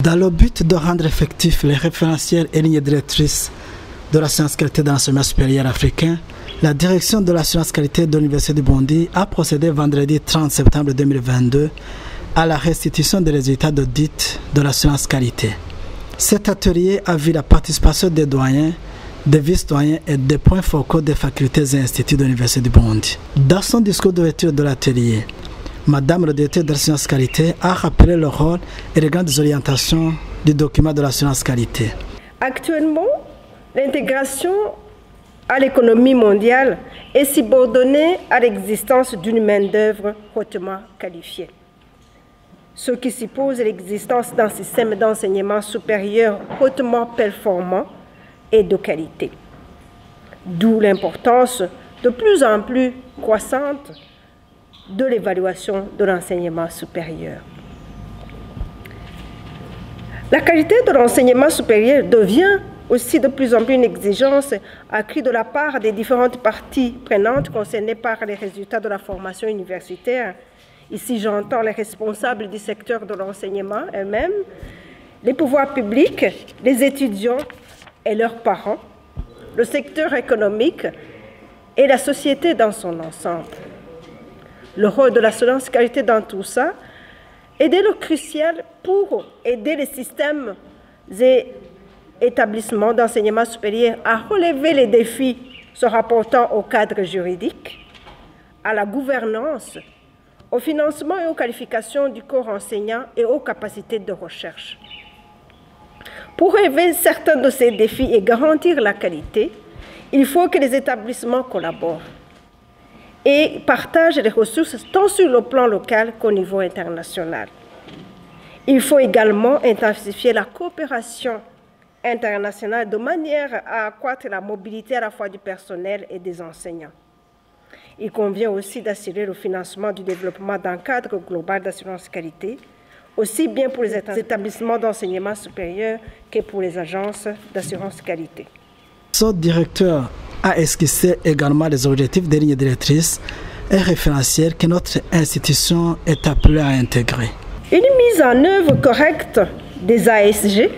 Dans le but de rendre effectifs les référentiels et lignes directrices de l'assurance qualité de l'enseignement supérieur africain, la direction de l'assurance qualité de l'Université du Burundi a procédé vendredi 30 septembre 2022 à la restitution des résultats d'audit de l'assurance qualité. Cet atelier a vu la participation des doyens, des vice-doyens et des points focaux des facultés et instituts de l'Université du Burundi. Dans son discours d'ouverture de l'atelier, Madame le directeur de l'assurance qualité a rappelé le rôle et les grandes orientations du document de l'assurance qualité. Actuellement, l'intégration à l'économie mondiale est subordonnée à l'existence d'une main-d'œuvre hautement qualifiée, ce qui suppose l'existence d'un système d'enseignement supérieur hautement performant et de qualité. D'où l'importance de plus en plus croissante de l'évaluation de l'enseignement supérieur. La qualité de l'enseignement supérieur devient aussi de plus en plus une exigence accrue de la part des différentes parties prenantes concernées par les résultats de la formation universitaire. Ici, j'entends les responsables du secteur de l'enseignement eux-mêmes, les pouvoirs publics, les étudiants et leurs parents, le secteur économique et la société dans son ensemble. Le rôle de l'assurance qualité dans tout ça est le crucial pour aider les systèmes et établissements d'enseignement supérieur à relever les défis se rapportant au cadre juridique, à la gouvernance, au financement et aux qualifications du corps enseignant et aux capacités de recherche. Pour relever certains de ces défis et garantir la qualité, il faut que les établissements collaborent et partagent les ressources tant sur le plan local qu'au niveau international. Il faut également intensifier la coopération internationale de manière à accroître la mobilité à la fois du personnel et des enseignants. Il convient aussi d'assurer le financement du développement d'un cadre global d'assurance qualité, aussi bien pour les établissements d'enseignement supérieur que pour les agences d'assurance qualité. Son directeur a esquissé également les objectifs des lignes directrices et référentiels que notre institution est appelée à intégrer. Une mise en œuvre correcte des ASG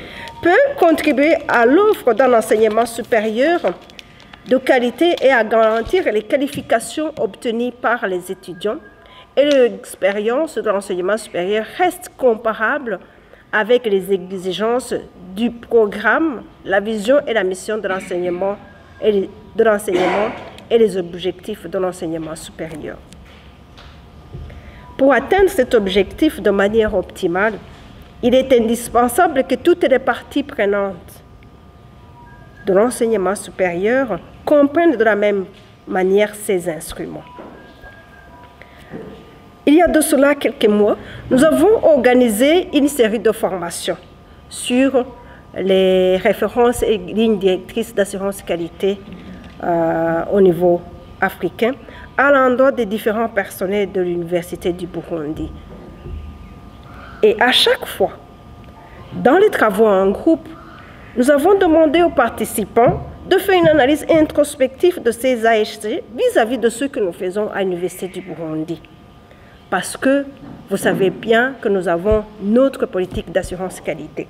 peut contribuer à l'offre d'un enseignement supérieur de qualité et à garantir les qualifications obtenues par les étudiants, et l'expérience de l'enseignement supérieur reste comparable avec les exigences du programme, la vision et la mission de l'enseignement et les objectifs de l'enseignement supérieur. Pour atteindre cet objectif de manière optimale, il est indispensable que toutes les parties prenantes de l'enseignement supérieur comprennent de la même manière ces instruments. Il y a de cela quelques mois, nous avons organisé une série de formations sur les références et lignes directrices d'assurance qualité au niveau africain à l'endroit des différents personnels de l'Université du Burundi. Et à chaque fois, dans les travaux en groupe, nous avons demandé aux participants de faire une analyse introspective de ces ASG vis-à-vis de ce que nous faisons à l'Université du Burundi. Parce que vous savez bien que nous avons notre politique d'assurance qualité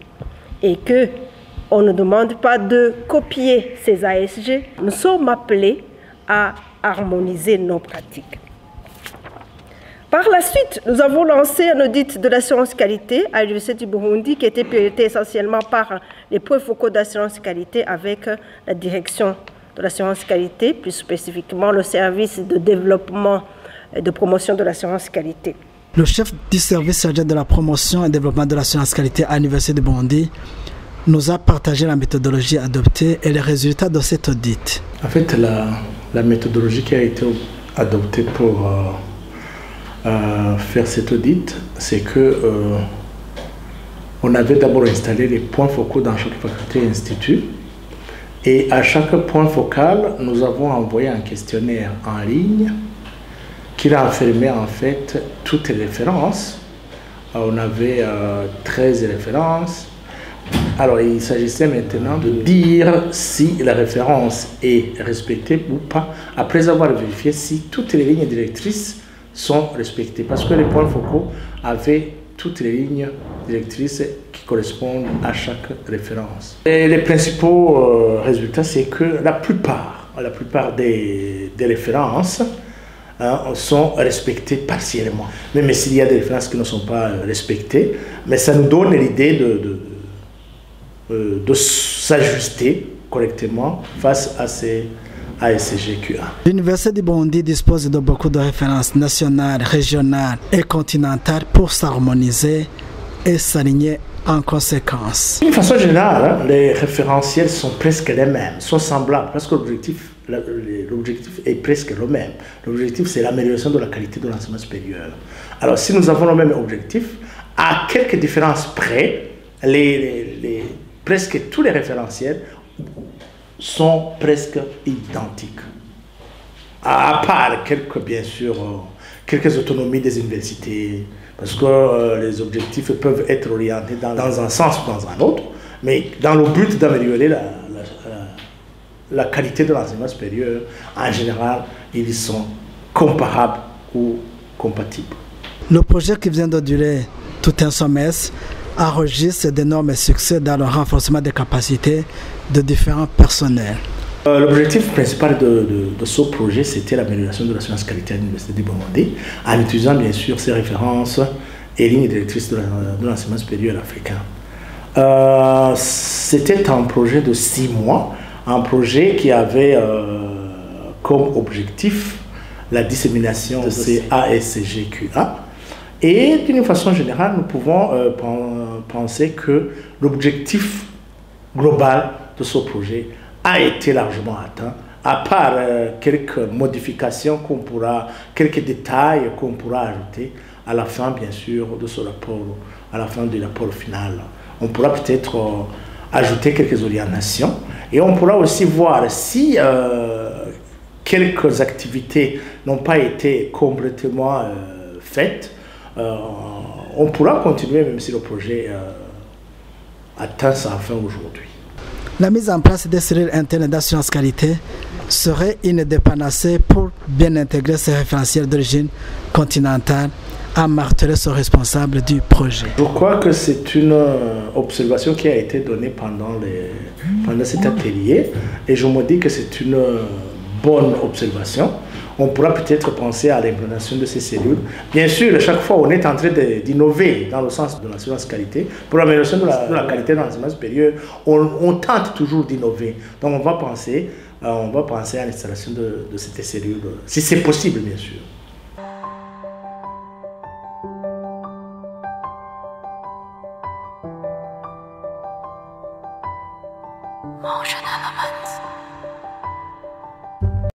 et qu'on ne demande pas de copier ces ASG. Nous sommes appelés à harmoniser nos pratiques. Par la suite, nous avons lancé un audit de l'assurance qualité à l'Université du Burundi qui était piloté essentiellement par les points focaux d'assurance qualité avec la direction de l'assurance qualité, plus spécifiquement le service de développement et de promotion de l'assurance qualité. Le chef du service chargé de la promotion et développement de l'assurance qualité à l'Université du Burundi nous a partagé la méthodologie adoptée et les résultats de cet audit. En fait, la méthodologie qui a été adoptée pour faire cet audit, c'est que on avait d'abord installé les points focaux dans chaque faculté et institut. Et à chaque point focal, nous avons envoyé un questionnaire en ligne qui renfermait en fait toutes les références. On avait 13 références. Alors il s'agissait maintenant de dire si la référence est respectée ou pas, après avoir vérifié si toutes les lignes directrices sont respectées. Parce que les points focaux avaient toutes les lignes directrices qui correspondent à chaque référence. Et les principaux résultats, c'est que la plupart des références sont respectées partiellement. Même s'il y a des références qui ne sont pas respectées, mais ça nous donne l'idée de s'ajuster correctement face à ces ASCGQA. L'Université du Burundi dispose de beaucoup de références nationales, régionales et continentales pour s'harmoniser et s'aligner en conséquence. D'une façon générale, les référentiels sont presque les mêmes, sont semblables, parce que l'objectif est presque le même. L'objectif, c'est l'amélioration de la qualité de l'enseignement supérieur. Alors, si nous avons le même objectif, à quelques différences près, presque tous les référentiels sont presque identiques. À part bien sûr, quelques autonomies des universités, parce que les objectifs peuvent être orientés dans un sens ou dans un autre, mais dans le but d'améliorer la qualité de l'enseignement supérieur, en général, ils sont comparables ou compatibles. Le projet qui vient de durer tout un semestre enregistre d'énormes succès dans le renforcement des capacités de différents personnels. L'objectif principal de ce projet, c'était l'amélioration de l'assurance qualité à l'Université du Burundi, en utilisant bien sûr ces références et lignes directrices de l'enseignement supérieur africain. C'était un projet de 6 mois, un projet qui avait comme objectif la dissémination de ces ASCGQA. Et d'une façon générale, nous pouvons penser que l'objectif global de ce projet a été largement atteint, à part quelques modifications quelques détails qu'on pourra ajouter à la fin, bien sûr, de ce rapport, à la fin du rapport final. On pourra peut-être ajouter quelques orientations et on pourra aussi voir si quelques activités n'ont pas été complètement faites. On pourra continuer même si le projet atteint sa fin aujourd'hui. La mise en place des cellules internes d'assurance qualité serait une des panacées pour bien intégrer ces référentiels d'origine continentale, a martelé ce responsable du projet. Je crois que c'est une observation qui a été donnée pendant cet atelier et je me dis que c'est une bonne observation. On pourra peut-être penser à l'implantation de ces cellules. Bien sûr, chaque fois, on est en train d'innover dans le sens de l'assurance qualité. Pour l'amélioration de la qualité de l'enseignement supérieur, on tente toujours d'innover. Donc, on va penser à l'installation de ces cellules, si c'est possible, bien sûr. Motion Elements.